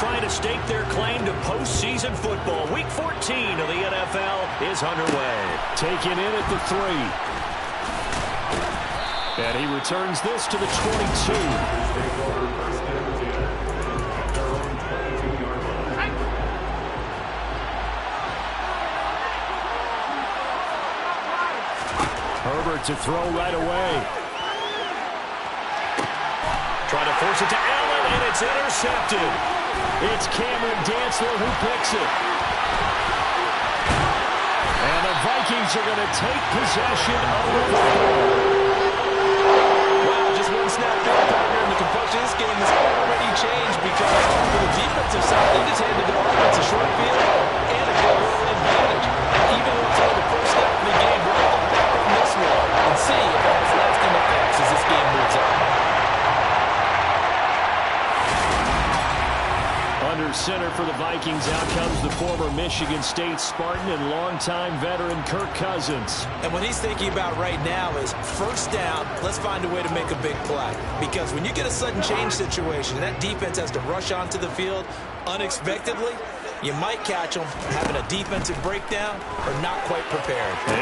trying to stake their claim to postseason football. Week 14 of the NFL is underway. Taken in at the 3. And he returns this to the 22. Herbert to throw right away. Trying to force it to Allen, and it's intercepted. It's Cameron Dantzler who picks it. And the Vikings are going to take possession of the football. Wow, just one snap there, partner, and the complexion of this game has already changed because for the defensive side, they just handed their offense a short field and a goal advantage. Even though it's only the first step in the game, we're going to learn from this one and see if it has lasting effects as this game moves on. Under center for the Vikings, out comes the former Michigan State Spartan and longtime veteran Kirk Cousins. And what he's thinking about right now is first down, let's find a way to make a big play. Because when you get a sudden change situation, and that defense has to rush onto the field unexpectedly, you might catch them having a defensive breakdown or not quite prepared. And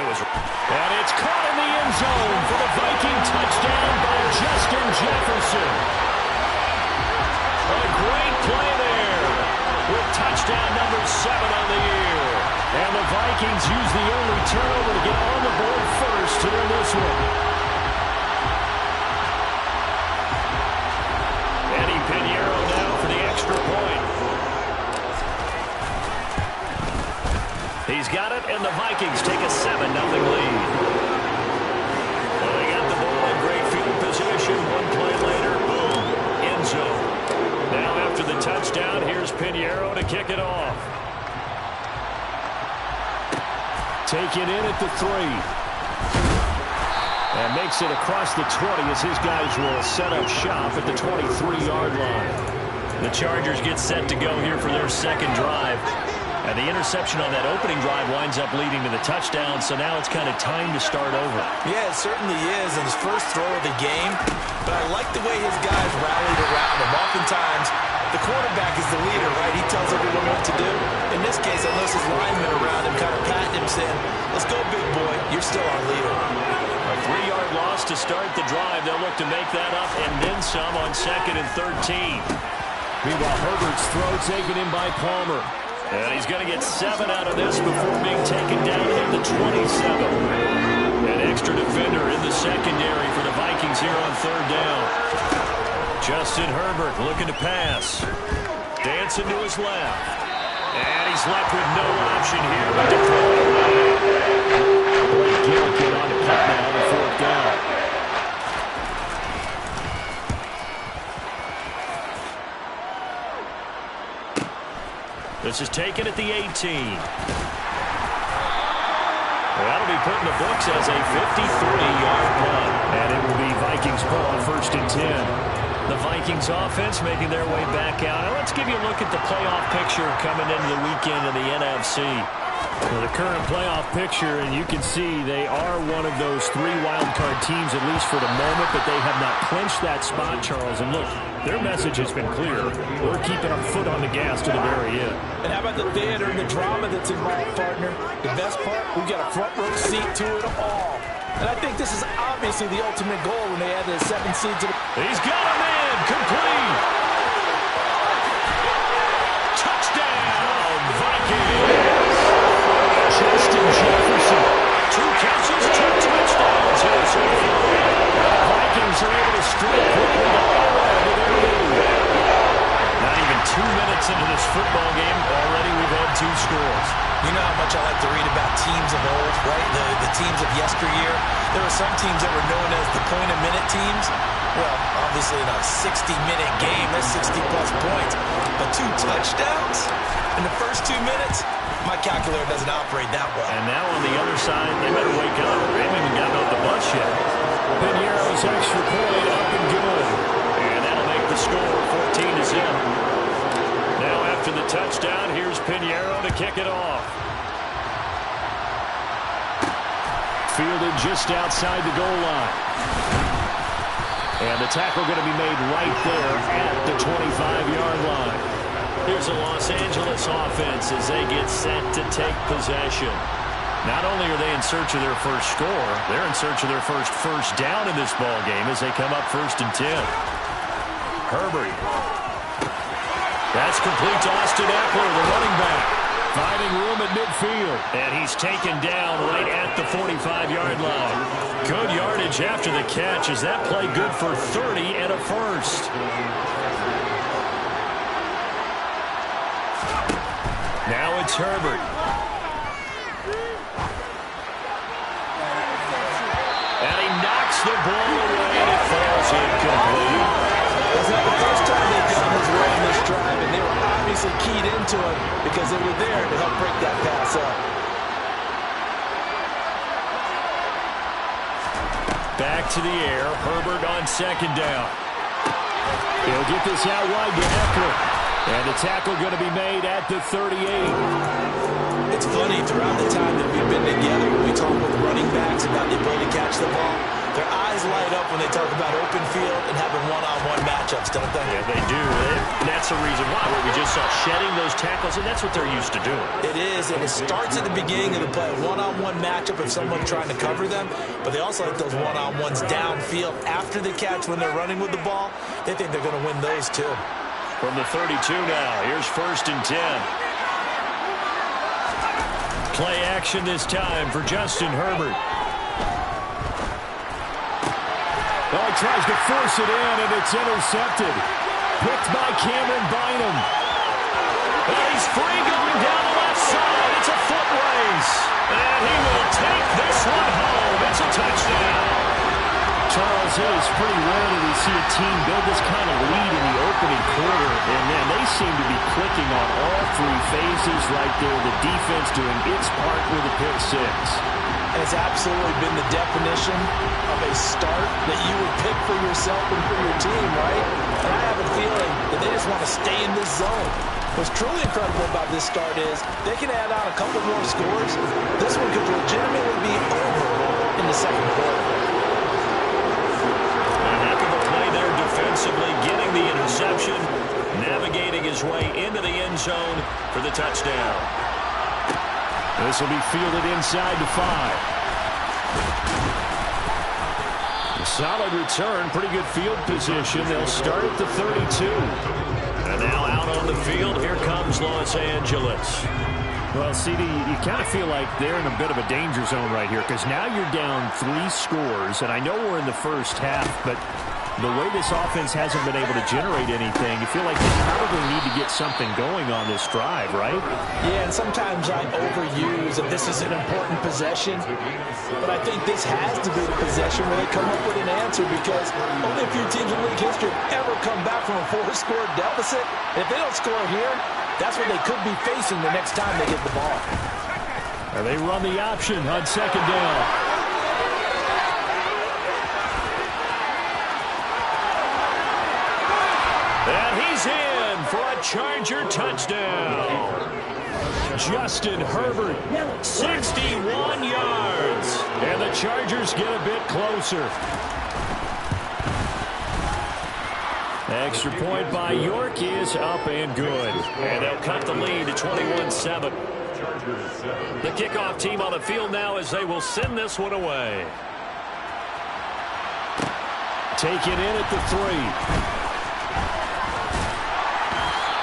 it's caught in the end zone for the Viking touchdown by Justin Jefferson. A great play there with touchdown number 7 on the year. And the Vikings use the only turnover to get on the board first to win this one. Eddie Pinheiro now for the extra point. He's got it, and the Vikings take a 7-0 lead. Well, they got the ball in great field position. One play later, boom, end zone. Now after the touchdown, here's Pinheiro to kick it off. Taken in at the 3. And makes it across the 20 as his guys will set up shop at the 23-yard line. The Chargers get set to go here for their second drive. And the interception on that opening drive winds up leading to the touchdown, so now it's kind of time to start over. Yeah, it certainly is in his first throw of the game. But I like the way his guys rallied around him. Oftentimes, the quarterback is the leader, right? He tells everyone what to do. In this case, I noticed his linemen around him kind of patting him, saying, let's go, big boy. You're still our leader. A 3-yard loss to start the drive. They'll look to make that up and then some on 2nd and 13. Meanwhile, Herbert's throw taken in by Palmer. And he's going to get 7 out of this before being taken down at the 27. An extra defender in the secondary for the Vikings here on 3rd down. Justin Herbert looking to pass. Dancing to his left. And he's left with no option here but to throw it away. Blake Gillikin on the punt now on 4th down. This is taken at the 18. That'll be put in the books as a 53-yard punt. And it will be Vikings ball on 1st and 10. The Vikings offense making their way back out. Now let's give you a look at the playoff picture coming into the weekend in the NFC. Well, the current playoff picture, and you can see they are one of those 3 wildcard teams, at least for the moment, but they have not clinched that spot, Charles. And look, their message has been clear. We're keeping our foot on the gas to the very end. And how about the theater and the drama that's involved, partner? The best part, we've got a front row seat to it all. And I think this is obviously the ultimate goal when they add the 7 seed to the... He's got him in! Complete! Touchdown, Vikings! Justin Jefferson. 2 catches, 2 touchdowns here so far. Vikings are able to strike quickly to with their lead. Not even 2 minutes into this football game, already we've had 2 scores. You know how much I like to read about teams of old, right? The teams of yesteryear. There were some teams that were known as the point-a-minute teams. Well, obviously in a 60-minute game, that's 60-plus points. But 2 touchdowns in the first 2 minutes? My calculator doesn't operate that well. And now on the other side, they better wake up. They haven't even gotten off the bus yet. Pinheiro's extra point up and good. And that'll make the score 14-0. Now after the touchdown, here's Pinheiro to kick it off. Fielded just outside the goal line. And the tackle going to be made right there at the 25-yard line. Here's the Los Angeles offense as they get set to take possession. Not only are they in search of their first score, they're in search of their first down in this ball game as they come up 1st and 10. Herbert. That's complete to Austin Ekeler, the running back. Finding room at midfield. And he's taken down right at the 45-yard line. Good yardage after the catch as that play good for 30 and a first. Now it's Herbert. And he knocks the ball away and it falls incomplete. It's not the first time they've gone his way in this drive, and they were obviously keyed into it because they were there to help break that pass up. Back to the air. Herbert on 2nd down. He'll get this out wide to Ekeler. And the tackle going to be made at the 38. It's funny, throughout the time that we've been together, when we talk with running backs about the ability to catch the ball, their eyes light up when they talk about open field and having one-on-one matchups, don't they? Yeah, they do. That's the reason why. We just saw shedding those tackles, and that's what they're used to doing. It is, and it starts at the beginning of the play. One-on-one matchup if someone's trying to cover them, but they also like those one-on-ones downfield after the catch when they're running with the ball. They think they're going to win those, too. From the 32 now, here's 1st and 10. Play action this time for Justin Herbert. Oh, he tries to force it in, and it's intercepted. Picked by Cameron Bynum. And he's free going down the left side. It's a foot race. And he will take this one home. It's a touchdown. Charles, it is pretty rare that we see a team build this kind of lead in the opening quarter. And, man, they seem to be clicking on all 3 phases right there. The defense doing its part with a pick 6. And it's absolutely been the definition of a start that you would pick for yourself and for your team, right? And I have a feeling that they just want to stay in this zone. What's truly incredible about this start is they can add on a couple more scores. This one could legitimately be over in the second quarter. Defensively getting the interception, navigating his way into the end zone for the touchdown. This will be fielded inside the 5. Solid return, pretty good field position. They'll start at the 32. And now out on the field, here comes Los Angeles. Well, CD, you kind of feel like they're in a bit of a danger zone right here because now you're down 3 scores, and I know we're in the first half, but the way this offense hasn't been able to generate anything, you feel like they probably need to get something going on this drive, right? Yeah, and sometimes I overuse that this is an important possession, but I think this has to be the possession where they come up with an answer because only a few teams in league history have ever come back from a 4-score deficit. And if they don't score here, that's what they could be facing the next time they get the ball. And they run the option on 2nd down. And he's in for a Charger touchdown. Justin Herbert, 61 yards. And the Chargers get a bit closer. Extra point by York is up and good. And they'll cut the lead to 21-7. The kickoff team on the field now as they will send this one away. Taken in at the 3.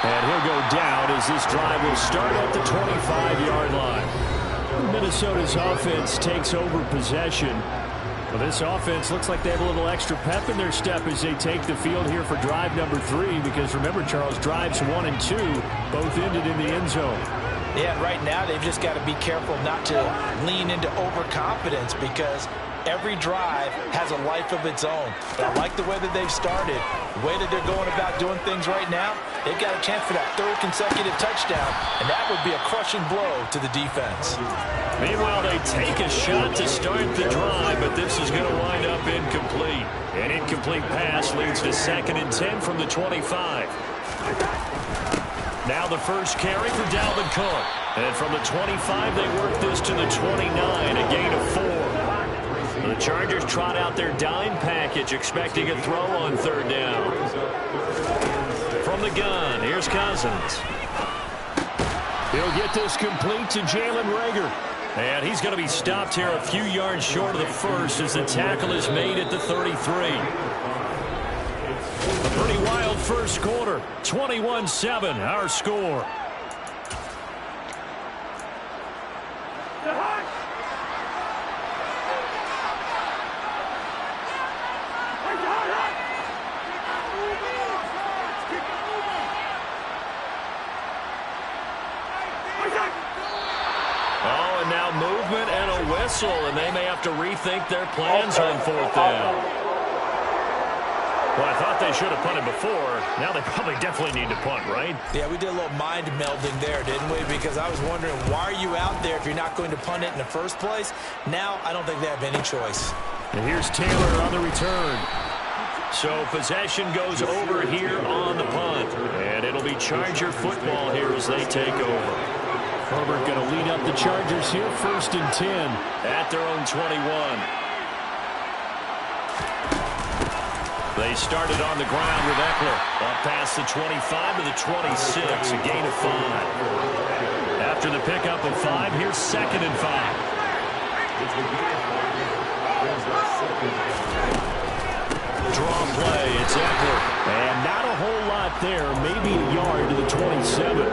And he'll go down as this drive will start at the 25-yard line. Minnesota's offense takes over possession. Well, this offense looks like they have a little extra pep in their step as they take the field here for drive number 3 because remember, Charles, drives 1 and 2 both ended in the end zone. Yeah, and right now they've just got to be careful not to lean into overconfidence because every drive has a life of its own. But I like the way that they've started, the way that they're going about doing things right now. They've got a chance for that 3rd consecutive touchdown, and that would be a crushing blow to the defense. Meanwhile, they take a shot to start the drive, but this is going to wind up incomplete. An incomplete pass leads to 2nd and 10 from the 25. Now the first carry for Dalvin Cook. And from the 25, they work this to the 29, a gain of 4. The Chargers trot out their dime package, expecting a throw on 3rd down. From the gun, here's Cousins. He'll get this complete to Jalen Reagor. And he's going to be stopped here a few yards short of the first as the tackle is made at the 33. A pretty wild first quarter. 21-7, our score. Oh, and now movement and a whistle, and they may have to rethink their plans on fourth down. Well, I thought they should have punted before. Now they probably definitely need to punt, right? Yeah, we did a little mind melding there, didn't we? Because I was wondering, why are you out there if you're not going to punt it in the first place? Now, I don't think they have any choice. And here's Taylor on the return. So possession goes over here on the punt. And it'll be Charger football here as they take over. Herbert going to lead up the Chargers here, 1st and 10. At their own 21. They started on the ground with Eckler. Up past the 25 to the 26, a gain of 5. After the pickup of 5, here's 2nd and 5. Draw play, it's Eckler. And not a whole lot there, maybe a yard to the 27.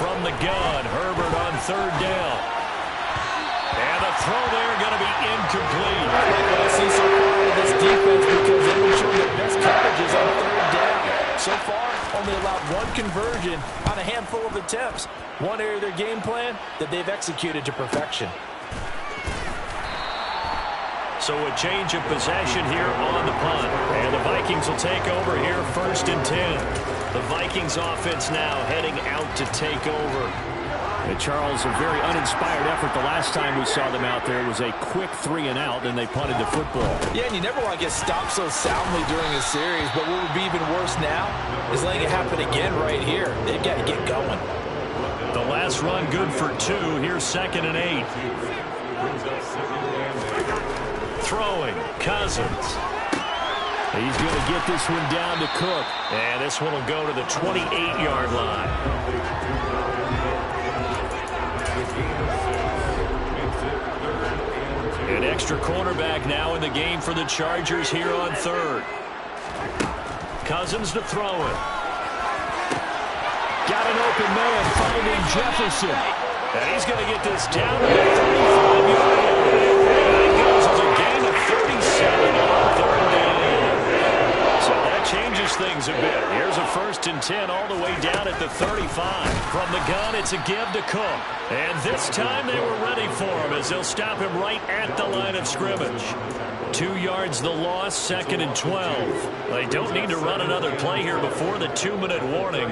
From the gun, Herbert on 3rd down. And the throw there going to be incomplete. I like what I see so far with this defense because they've been showing their best coverages on 3rd down. So far, only allowed 1 conversion on a handful of attempts. One area of their game plan that they've executed to perfection. So a change of possession here on the punt. And the Vikings will take over here 1st and 10. The Vikings offense now heading out to take over. And Charles, a very uninspired effort the last time we saw them out there. It was a quick 3 and out, and they punted the football. Yeah, and you never want to get stopped so soundly during a series, but what would be even worse now is letting it happen again right here. They've got to get going. The last run good for 2. Here's 2nd and 8. Throwing, Cousins. He's going to get this one down to Cook. And this one will go to the 28-yard line. An extra cornerback now in the game for the Chargers here on 3rd. Cousins to throw it. Got an open man finding Jefferson. And he's going to get this down to the 35-yard line. And it goes as a gain of 37 on 3rd down. So that changes things a bit. Here's a 1st and 10 all the way down at the 35. From the gun, it's a give to Cook. And this time they were ready for him as they'll stop him right at the line of scrimmage. 2 yards the loss, 2nd and 12. They don't need to run another play here before the 2-minute warning.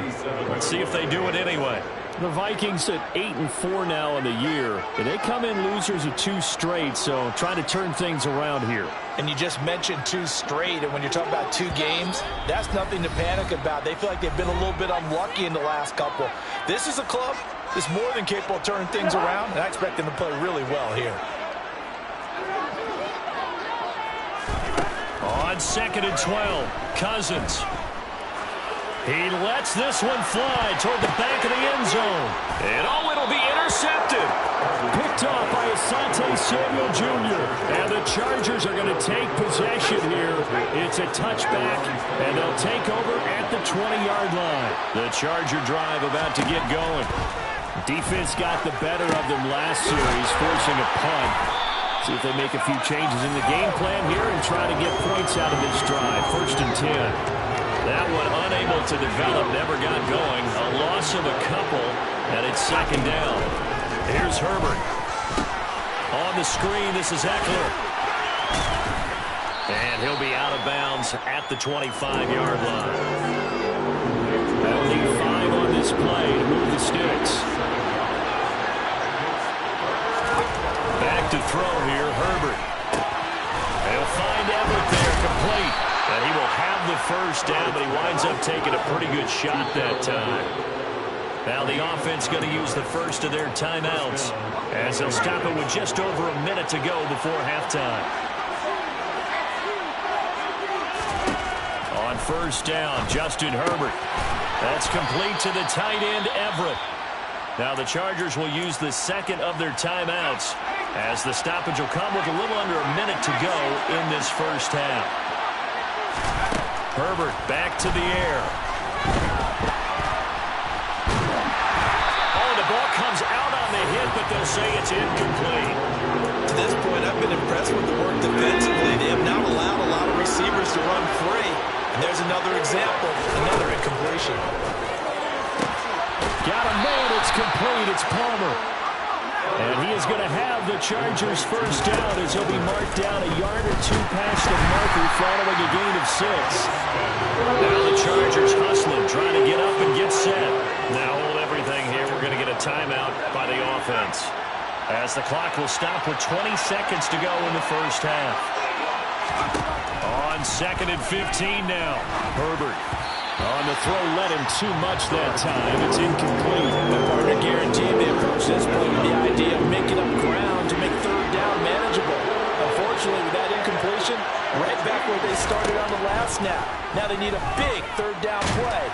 Let's see if they do it anyway. The Vikings at 8-4 now in the year. And they come in losers of 2 straight, so trying to turn things around here. And you just mentioned 2 straight, and when you're talking about 2 games, that's nothing to panic about. They feel like they've been a little bit unlucky in the last couple. This is a club that's more than capable of turning things around, and I expect them to play really well here. On 2nd and 12, Cousins. He lets this one fly toward the back of the end zone. And it'll be intercepted. Picked off by Asante Samuel Jr. And the Chargers are going to take possession here. It's a touchback, and they'll take over at the 20-yard line. The Charger drive about to get going. Defense got the better of them last series, forcing a punt. See if they make a few changes in the game plan here and try to get points out of this drive. 1st and 10. That one unable to develop, never got going. A loss of a couple, and it's 2nd down. Here's Herbert. On the screen, this is Eckler. And he'll be out of bounds at the 25-yard line. They'll need 5 on this play to move the sticks. Back to throw here, Herbert. They'll find Everett there, complete. And he will have the 1st down, but he winds up taking a pretty good shot that time. Now the offense going to use the first of their timeouts as they'll stop it with just over a minute to go before halftime. On first down, Justin Herbert. That's complete to the tight end, Everett. Now the Chargers will use the second of their timeouts as the stoppage will come with a little under a minute to go in this first half. Herbert back to the air. Oh, the ball comes out on the hit, but they'll say it's incomplete. To this point, I've been impressed with the work defensively. They have not allowed a lot of receivers to run free. And there's another example, another incompletion. Got a man, it's complete, it's Palmer. And he is going to have the Chargers first down as he'll be marked down a yard or two past the marker following a gain of 6. Now the Chargers hustling, trying to get up and get set. Now hold everything here. We're going to get a timeout by the offense as the clock will stop with 20 seconds to go in the first half. On 2nd and 15 now. Herbert on the throw, led him too much that time. It's incomplete. My partner guaranteed they approach this play with the idea of making up ground to make third down manageable. Unfortunately, with that incompletion, right back where they started on the last snap. Now they need a big third down play.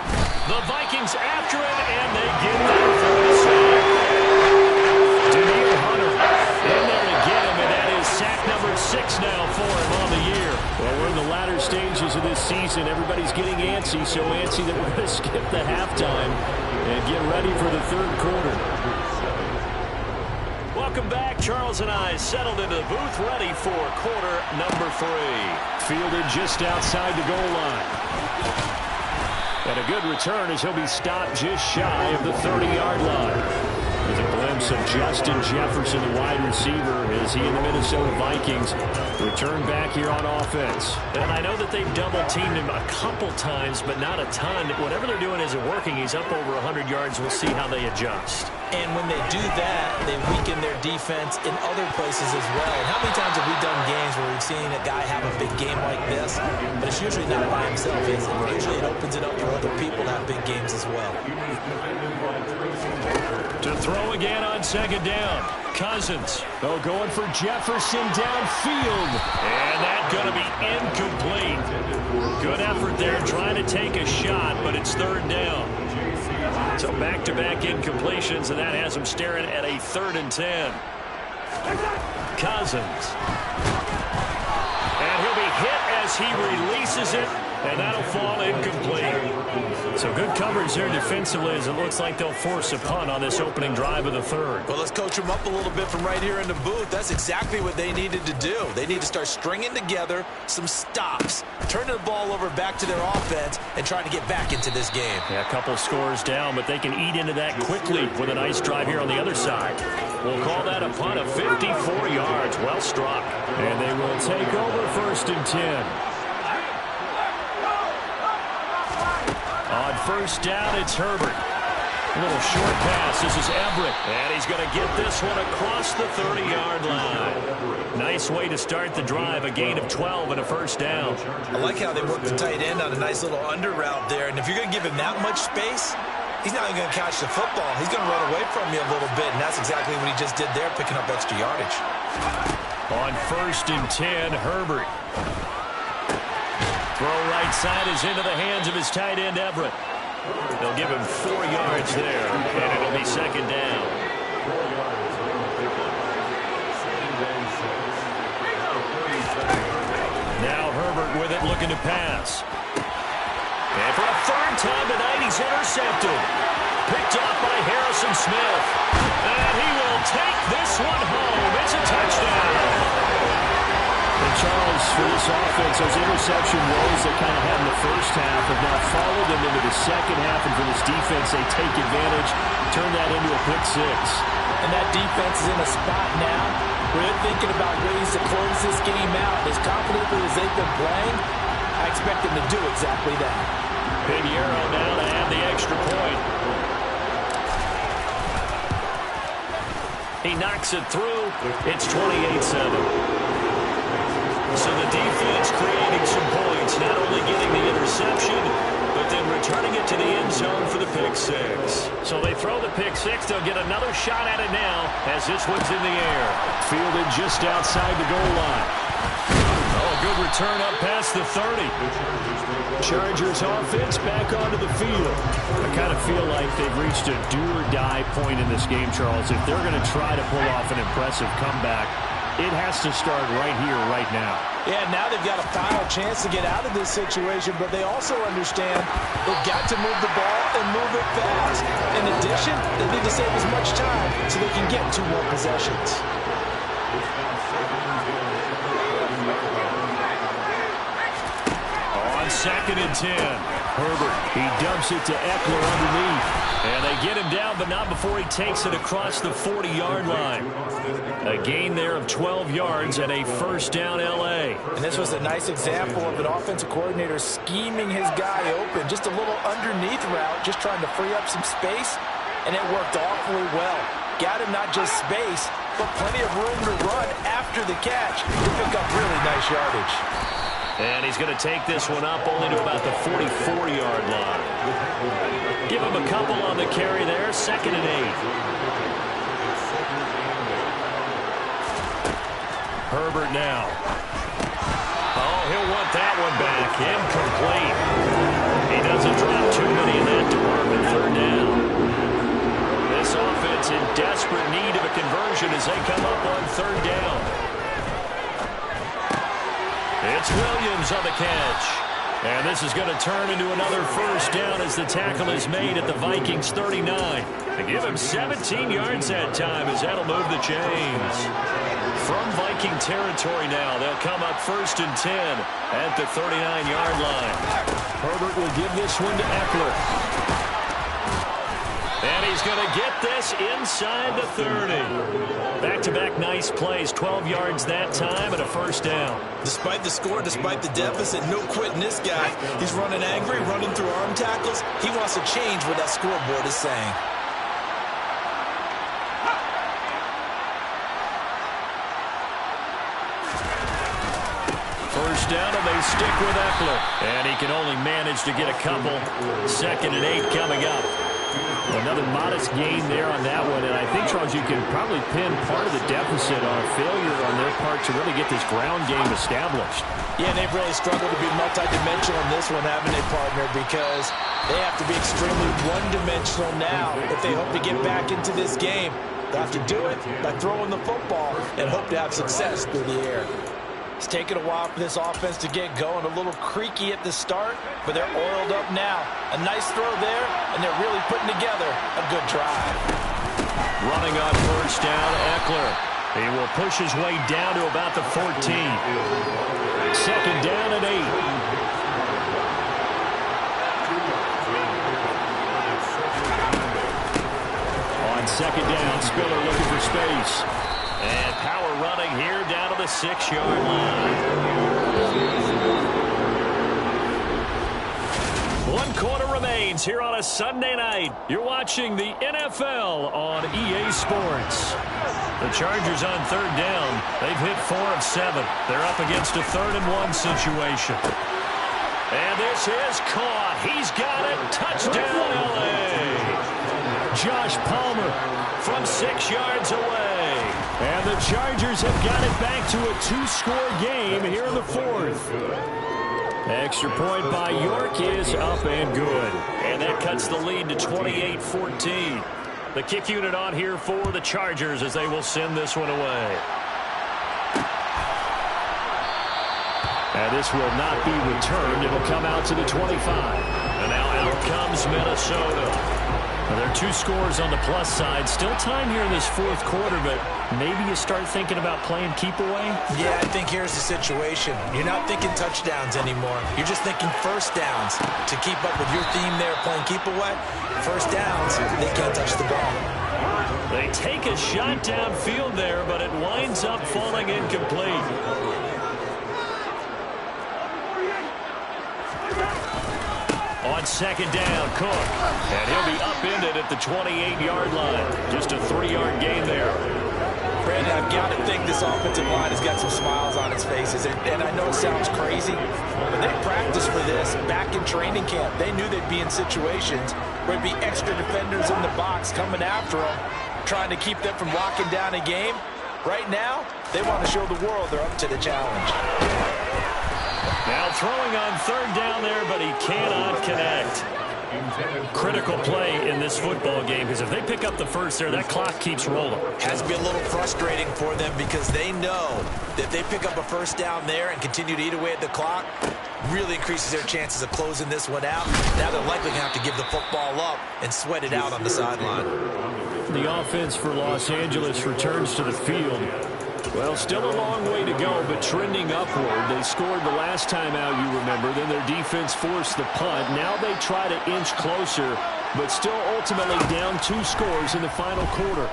The Vikings after him, and they get there for the sack. Daniel Hunter in there to get him, and that is sack number 6 now for him on the year. Well, we're in the latter stages of this season. Everybody's getting antsy, so antsy that we're going to skip the halftime and get ready for the third quarter. Welcome back. Charles and I settled into the booth, ready for quarter number 3. Fielded just outside the goal line. And a good return as he'll be stopped just shy of the 30-yard line. With a glimpse of Justin Jefferson, the wide receiver, as he and the Minnesota Vikings return back here on offense. And I know that they've double-teamed him a couple times, but not a ton. Whatever they're doing isn't working. He's up over 100 yards. We'll see how they adjust. And when they do that, they weaken their defense in other places as well. And how many times have we done games where we've seen a guy have a big game like this, but it's usually not by himself, is it? Usually it opens it up for other people to have big games as well. To throw again on 2nd down. Cousins. Oh, going for Jefferson downfield. And that's going to be incomplete. Good effort there trying to take a shot, but it's 3rd down. So back-to-back incompletions, and that has him staring at a 3rd and 10. Cousins. And he'll be hit as he releases it, and that'll fall incomplete. So good coverage there defensively as it looks like they'll force a punt on this opening drive of the 3rd. Well, let's coach them up a little bit from right here in the booth. That's exactly what they needed to do. They need to start stringing together some stops, turning the ball over back to their offense, and trying to get back into this game. Yeah, a couple scores down, but they can eat into that quickly with a nice drive here on the other side. We'll call that a punt of 54 yards. Well struck. And they will take over 1st and 10. On 1st down, it's Herbert. A little short pass. This is Everett. And he's going to get this one across the 30-yard line. Nice way to start the drive. A gain of 12 and a 1st down. I like how they work the tight end on a nice little under route there. And if you're going to give him that much space, he's not even going to catch the football. He's going to run away from you a little bit. And that's exactly what he just did there, picking up extra yardage. On 1st and 10, Herbert. Throw right side is into the hands of his tight end, Everett. They'll give him 4 yards there, and it'll be 2nd down. Now Herbert with it, looking to pass. And for a 3rd time tonight, he's intercepted. Picked off by Harrison Smith. And he will take this one home. It's a touchdown. And Charles, for this offense, those interception woes they kind of had in the first half have now followed them into the second half, and for this defense, they take advantage, turn that into a pick 6. And that defense is in a spot now where they're thinking about ways to close this game out. As confidently as they've been playing, I expect them to do exactly that. Pinheiro now to add the extra point. He knocks it through. It's 28-7. So the defense creating some points, not only getting the interception, but then returning returning it to the end zone for the pick six. So they throw the pick six. They'll get another shot at it now as this one's in the air. Fielded just outside the goal line. Oh, a good return up past the 30. Chargers offense back onto the field. I kind of feel like they've reached a do-or-die point in this game, Charles. If they're going to try to pull off an impressive comeback, it has to start right here, right now. Yeah, now they've got a final chance to get out of this situation, but they also understand they've got to move the ball and move it fast. In addition, they need to save as much time so they can get 2 more possessions. On 2nd and 10, Herbert, he dumps it to Eckler underneath. And they get him down, but not before he takes it across the 40-yard line. A gain there of 12 yards and a first down L.A. And this was a nice example of an offensive coordinator scheming his guy open. Just a little underneath route, just trying to free up some space, and it worked awfully well. Got him not just space, but plenty of room to run after the catch to pick up really nice yardage. And he's going to take this one up only to about the 44-yard line. Give him a couple on the carry there, 2nd and 8. Herbert now. Oh, he'll want that one back. Incomplete. He doesn't drop too many in that department. 3rd down. This offense in desperate need of a conversion as they come up on 3rd down. It's Williams on the catch. And this is going to turn into another first down as the tackle is made at the Vikings 39. They give him 17 yards that time as that'll move the chains. From Viking territory now, they'll come up 1st and 10 at the 39-yard line. Herbert will give this one to Eckler. And he's going to get this inside the 30. Back-to-back nice plays, 12 yards that time and a first down. Despite the score, despite the deficit, no quitting this guy. He's running angry, running through arm tackles. He wants to change what that scoreboard is saying. First down, and they stick with Eckler. And he can only manage to get a couple. 2nd and 8 coming up. Another modest gain there on that one, and I think, Charles, you can probably pin part of the deficit on a failure on their part to really get this ground game established. Yeah, they've really struggled to be multidimensional in this one, haven't they, partner? Because they have to be extremely one-dimensional now if they hope to get back into this game. They'll have to do it by throwing the football and hope to have success through the air. It's taken a while for this offense to get going. A little creaky at the start, but they're oiled up now. A nice throw there, and they're really putting together a good drive. Running on first down, Eckler. He will push his way down to about the 14. 2nd down and 8. On 2nd down, Spiller looking for space. And power running here down to the 6-yard line. 1 quarter remains here on a Sunday night. You're watching the NFL on EA Sports. The Chargers on 3rd down. They've hit 4 of 7. They're up against a 3rd and 1 situation. And this is caught. He's got it. Touchdown, L.A. Josh Palmer from 6 yards away. And the Chargers have got it back to a 2-score game here in the 4th. Extra point by York is up and good. And that cuts the lead to 28-14. The kick unit on here for the Chargers as they will send this one away. And this will not be returned. It'll come out to the 25. And now out comes Minnesota. Well, there are 2 scores on the plus side. Still time here in this 4th quarter, but maybe you start thinking about playing keep away? Yeah, I think here's the situation. You're not thinking touchdowns anymore. You're just thinking first downs. To keep up with your theme there, playing keep away, first downs, they can't touch the ball. They take a shot downfield there, but it winds up falling incomplete. On 2nd down, Cook. And he'll be upended at the 28-yard line. Just a 3-yard gain there. Brandon, I've got to think this offensive line has got some smiles on its faces. And I know it sounds crazy, but they practiced for this back in training camp. They knew they'd be in situations where there'd be extra defenders in the box coming after them, trying to keep them from locking down a game. Right now, they want to show the world they're up to the challenge. Now throwing on third down there, but he cannot connect. Critical play in this football game, because if they pick up the first there, that clock keeps rolling. Has to be a little frustrating for them because they know that if they pick up a first down there and continue to eat away at the clock, really increases their chances of closing this one out. Now they're likely going to have to give the football up and sweat it out on the sideline. The offense for Los Angeles returns to the field. Well, still a long way to go, but trending upward. They scored the last time out, you remember. Then their defense forced the punt. Now they try to inch closer, but still ultimately down 2 scores in the final quarter.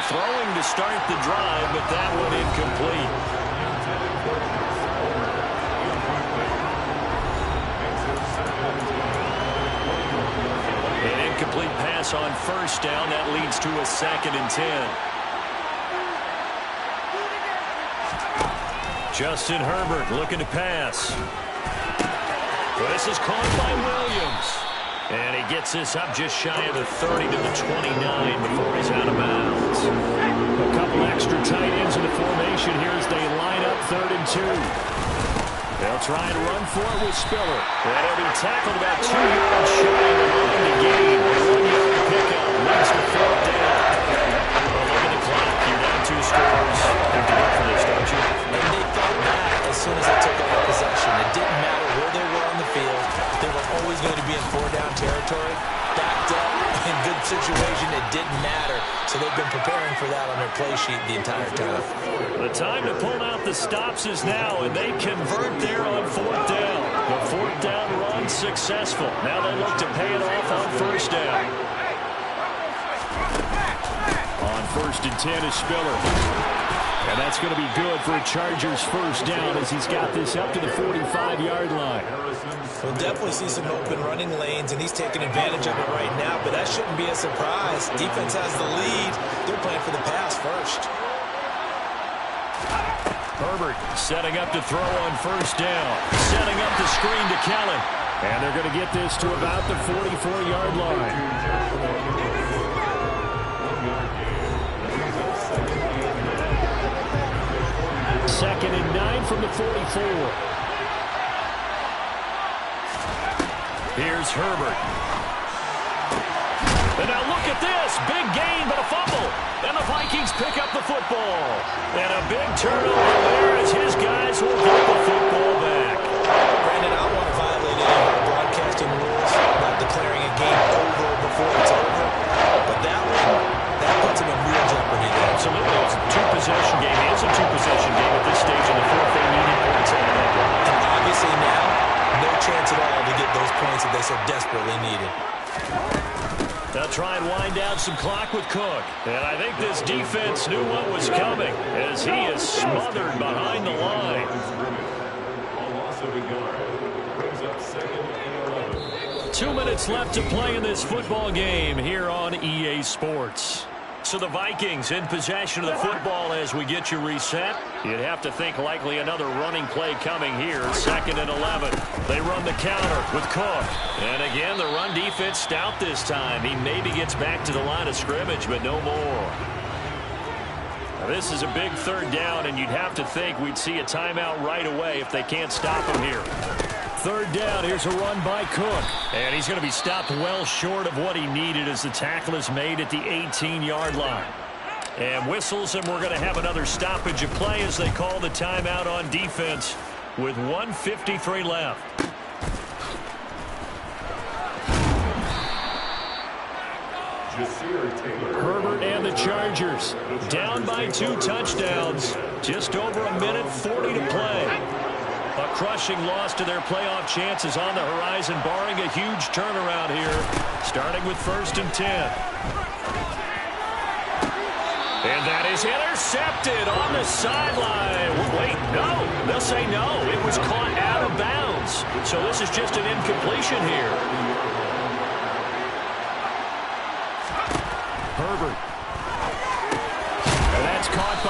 Throwing to start the drive, but that one incomplete. An incomplete pass on first down. That leads to a 2nd and 10. Justin Herbert looking to pass. This is caught by Williams. And he gets this up just shy of the 30 to the 29 before he's out of bounds. A couple extra tight ends in the formation here as they line up 3rd and 2. They'll try and run for it with Spiller. And he'll be tackled about 2 yards shy of the line to gain. 1-yard pickup leads to 4th down. Well, look at the clock. You're down 2 scores. Have to go for this, don't you? And they thought that as soon as they took over possession. It didn't matter where they were on the field. They were always going to be in 4-down territory. Backed up, in good situation, it didn't matter. So they've been preparing for that on their play sheet the entire time. The time to pull out the stops is now, and they convert there on 4th down. The 4th down run successful. Now they look to pay it off on 1st down. On 1st and 10 is Spiller. And that's going to be good for a Chargers 1st down as he's got this up to the 45-yard line. We'll definitely see some open running lanes, and he's taking advantage of it right now, but that shouldn't be a surprise. Defense has the lead. They're playing for the pass first. Herbert setting up to throw on 1st down. Setting up the screen to Kelly. And they're going to get this to about the 44-yard line. 2nd and 9 from the 44. Here's Herbert. And now look at this. Big gain, but a fumble. And the Vikings pick up the football. And a big turnover there as his guys will get the football back. Brandon, I want to violate any of our broadcasting rules, not declaring a game over before it's over. But that one, that puts him in real jeopardy there. Absolutely. It's a 2-possession game. It is a 2-possession game at this stage in the 4th. They needed points out of that game. And obviously now, no chance at all to get those points that they so desperately needed. They'll try and wind down some clock with Cook. And I think this defense knew what was coming as he is smothered behind the line. 2 minutes left to play in this football game here on EA Sports. So the Vikings in possession of the football as we get you reset. You'd have to think likely another running play coming here. 2nd and 11. They run the counter with Cook. And again, the run defense stout this time. He maybe gets back to the line of scrimmage, but no more. Now, this is a big 3rd down, and you'd have to think we'd see a timeout right away if they can't stop him here. 3rd down, here's a run by Cook. And he's going to be stopped well short of what he needed as the tackle is made at the 18-yard line. And whistles, and we're going to have another stoppage of play as they call the timeout on defense with 1:53 left. Herbert and the Chargers down by 2 touchdowns. Just over 1:40 to play. A crushing loss to their playoff chances on the horizon, barring a huge turnaround here, starting with 1st and 10. And that is intercepted on the sideline. Wait, no. They'll say no. It was caught out of bounds. So this is just an incompletion here. Herbert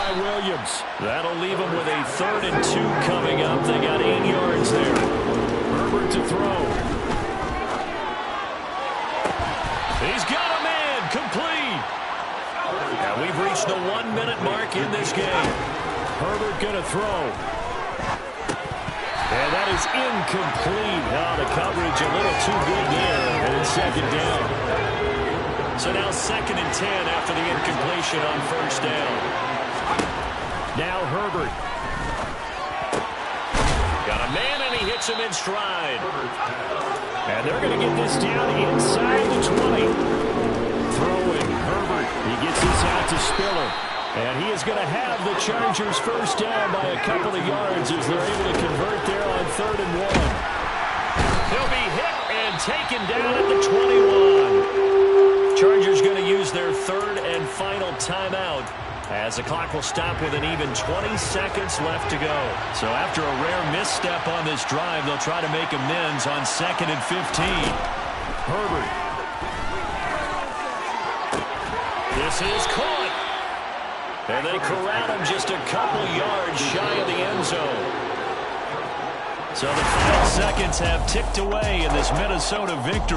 by Williams. That'll leave them with a 3rd and 2 coming up. They got 8 yards there. Herbert to throw. He's got a man, complete. And we've reached the 1-minute mark in this game. Herbert going to throw. And that is incomplete. Oh, the coverage a little too good there. And it's 2nd down. So now 2nd and 10 after the incompletion on 1st down. Now Herbert. Got a man, and he hits him in stride. And they're going to get this down inside the 20. Throwing Herbert. He gets this out to Spiller. And he is going to have the Chargers 1st down by a couple of yards as they're able to convert there on 3rd and 1. He'll be hit and taken down at the 21. Chargers going to use their 3rd and final timeout as the clock will stop with an even 20 seconds left to go. So after a rare misstep on this drive, they'll try to make amends on 2nd and 15. Herbert. This is caught. And they corral him just a couple yards shy of the end zone. So the final seconds have ticked away in this Minnesota victory.